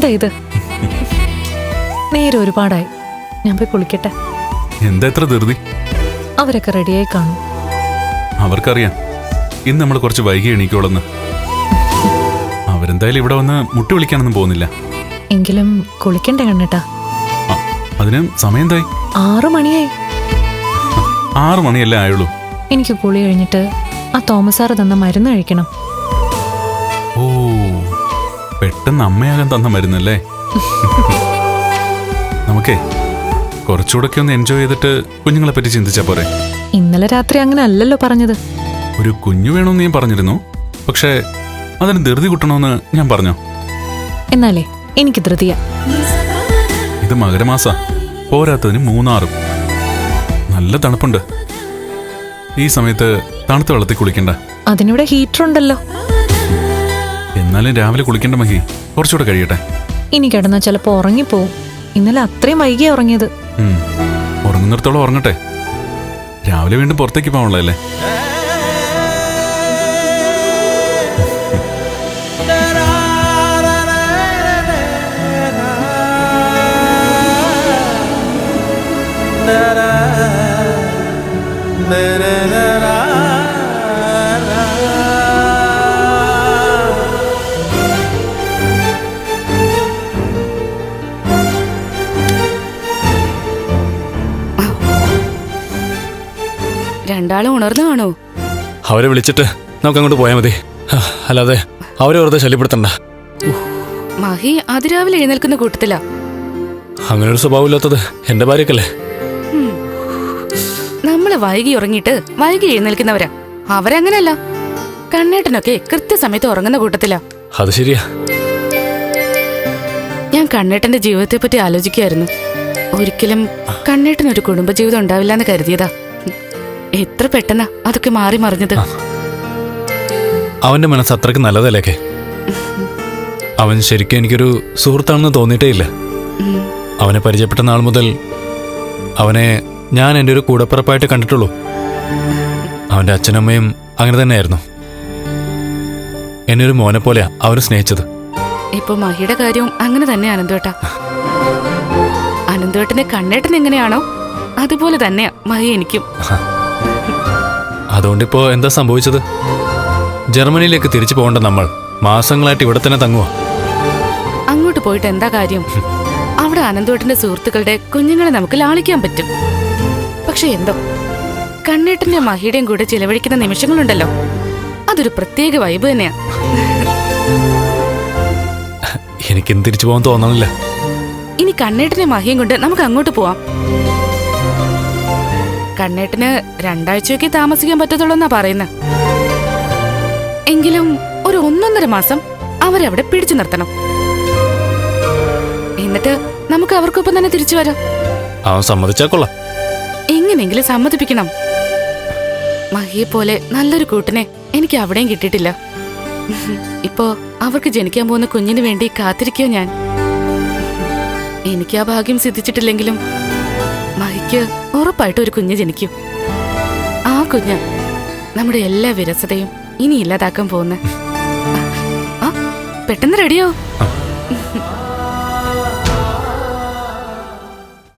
എന്താ ഇത്? നേരെ ഒരുപാടായി. ഞാൻ പോയി കുളിക്കട്ടെ. എന്താ എത്ര ധൃതി? അവരൊക്കെ റെഡിയായി കാണും. അവർക്കറിയാം ഇന്ന് നമ്മൾ കുറച്ച് വൈകി എണീക്കോളന്ന്. അവരെന്തായാലും ഇവിടെ വന്ന് മുട്ടി വിളിക്കാനൊന്നും പോകുന്നില്ല. എങ്കിലും കുളിക്കണ്ടേ കണ്ണേട്ടാ? അതിന് സമയം എന്തായി? 6 മണിയായി. 6 മണിയല്ലേ ആയുള്ളൂ. എനിക്ക് കുളി കഴിഞ്ഞിട്ട് ആ തോമസ് സാറ് തന്ന മരുന്ന് കഴിക്കണം. ഓ, പെട്ടെന്ന് അമ്മയാകാൻ തന്ന മരുന്നല്ലേ? നമുക്കേ കുറച്ചുകൂടെ ഒന്ന് എൻജോയ് ചെയ്തിട്ട് കുഞ്ഞുങ്ങളെ പറ്റി ചിന്തിച്ചാ പോരെ? ഇന്നലെ രാത്രി അങ്ങനെ അല്ലല്ലോ പറഞ്ഞത്. ഒരു കുഞ്ഞു വേണമെന്ന് ഞാൻ പറഞ്ഞിരുന്നു. പക്ഷേ അതിന് ധൃതി കൂട്ടണമെന്ന് ഞാൻ പറഞ്ഞോ? എന്നാലേ എനിക്ക് ധൃതിയ. ഇത് മകരമാസ, പോരാത്തതിന് 3 നല്ല തണുപ്പുണ്ട്. ഈ സമയത്ത് തണുത്ത വെള്ളത്തിൽ കുളിക്കണ്ട. അതിനിവിടെ ഹീറ്റർ ഉണ്ടല്ലോ. എന്നാലും രാവിലെ കുളിക്കണ്ട മഹി, കുറച്ചുകൂടെ കഴിയട്ടെ. ഇനി കിടന്നാ ചിലപ്പോ ഉറങ്ങിപ്പോവും. ഇന്നലെ അത്രയും വൈകിയാ ഉറങ്ങിയത്. ഉറങ്ങുന്നിടത്തോളം ഉറങ്ങട്ടെ. രാവിലെ വീണ്ടും പുറത്തേക്ക് പോകാനുള്ളതല്ലേ? രണ്ടാളും ഉണർന്നു കാണോ? അവരെ വിളിച്ചിട്ട് നമുക്ക് അങ്ങോട്ട് പോയാൽ മതി. അല്ലാതെ അവരെ വെറുതെ ശല്യപ്പെടുത്തണ്ട. മഹി അതിരാവിലെ എഴുന്നേൽക്കുന്ന കൂട്ടത്തില. അങ്ങനെ ഒരു സ്വഭാവമില്ലാത്തത് എന്റെ ഭാര്യക്കല്ലേ? നമ്മള് വൈകി ഉറങ്ങിയിട്ട് വൈകി എഴുന്നേൽക്കുന്നവരാ. അവരങ്ങനല്ല. കണ്ണേട്ടനൊക്കെ കൃത്യസമയത്ത് ഉറങ്ങുന്ന കൂട്ടത്തിലാ. അത് ശരിയാ. ഞാൻ കണ്ണേട്ടന്റെ ജീവിതത്തെ പറ്റി ആലോചിക്കായിരുന്നു. ഒരിക്കലും കണ്ണേട്ടനൊരു കുടുംബജീവിതം ഉണ്ടാവില്ല എന്ന് കരുതിയതാ. എത്ര പെട്ടെന്നാ അതൊക്കെ മാറി മറിഞ്ഞത്. അവന്റെ മനസ്സ് അത്രയ്ക്ക് നല്ലതല്ലേക്കെ. അവൻ ശരിക്കും എനിക്കൊരു സുഹൃത്താണെന്ന് തോന്നിയിട്ടേ ഇല്ല. അവനെ പരിചയപ്പെട്ട നാൾ മുതൽ അവനെ ഞാൻ എൻ്റെ ഒരു കൂടപ്പിറപ്പായിട്ട് കണ്ടിട്ടുള്ളൂ. അവൻ്റെ അച്ഛനമ്മയും അങ്ങനെ തന്നെയായിരുന്നു. എന്നെ ഒരു മോനെ പോലെയാ അവന് സ്നേഹിച്ചത്. ഇപ്പൊ മഹിയുടെ കാര്യവും അങ്ങനെ തന്നെ. അനന്തേട്ടനെ കണ്ണേട്ടൻ എങ്ങനെയാണോ അതുപോലെ തന്നെയാ മഹി എനിക്കും. അതുകൊണ്ടിപ്പോ എന്താ സംഭവിച്ചത്? ജർമ്മനിയിലേക്ക് തിരിച്ചു പോകേണ്ട നമ്മൾ മാസങ്ങളായിട്ട് ഇവിടെ തന്നെ തങ്ങുക. അങ്ങോട്ട് പോയിട്ട് എന്താ കാര്യം? അവിടെ അനന്തേട്ടന്റെ സുഹൃത്തുക്കളുടെ കുഞ്ഞുങ്ങളെ നമുക്ക് ലാളിക്കാൻ പറ്റും. പക്ഷെ എന്തോ കണ്ണേട്ടന്റെ മഹിയുടെയും കൂടെ ചിലവഴിക്കുന്ന നിമിഷങ്ങളുണ്ടല്ലോ, അതൊരു പ്രത്യേക വൈബ് തന്നെയാ. എനിക്കും തിരിച്ചു പോകാൻ തോന്നണില്ല. ഇനി കണ്ണേട്ടനെ മഹിയും കൊണ്ട് നമുക്ക് അങ്ങോട്ട് പോവാം. കണ്ണേട്ടന് 2 ആഴ്ചയൊക്കെ താമസിക്കാൻ പറ്റത്തുള്ളൂ എന്നാ പറയുന്നത്. എങ്കിലും ഒരു 1.5 മാസം അവരവിടെ പിടിച്ചു നിർത്തണം. എന്നിട്ട് നമുക്ക് അവർക്കൊപ്പം തന്നെ തിരിച്ചു വരാം. അവൻ സമ്മതിച്ചാ കൊള്ളാം. എങ്ങനെയെങ്കിലും സമ്മതിപ്പിക്കണം. മഹിയെ പോലെ നല്ലൊരു കൂട്ടിനെ എനിക്ക് അവിടെയും കിട്ടിയിട്ടില്ല. ഇപ്പോ അവർക്ക് ജനിക്കാൻ പോകുന്ന കുഞ്ഞിന് വേണ്ടി കാത്തിരിക്കോ ഞാൻ. എനിക്ക് ആ ഭാഗ്യം സിദ്ധിച്ചിട്ടില്ലെങ്കിലും മഹിക്ക് ഉറപ്പായിട്ട് ഒരു കുഞ്ഞ് ജനിക്കും. ആ കുഞ്ഞ് നമ്മുടെ എല്ലാ വിരസതയും ഇനി ഇല്ലാതാക്കാൻ പോകുന്ന. പെട്ടെന്ന് റെഡിയോ?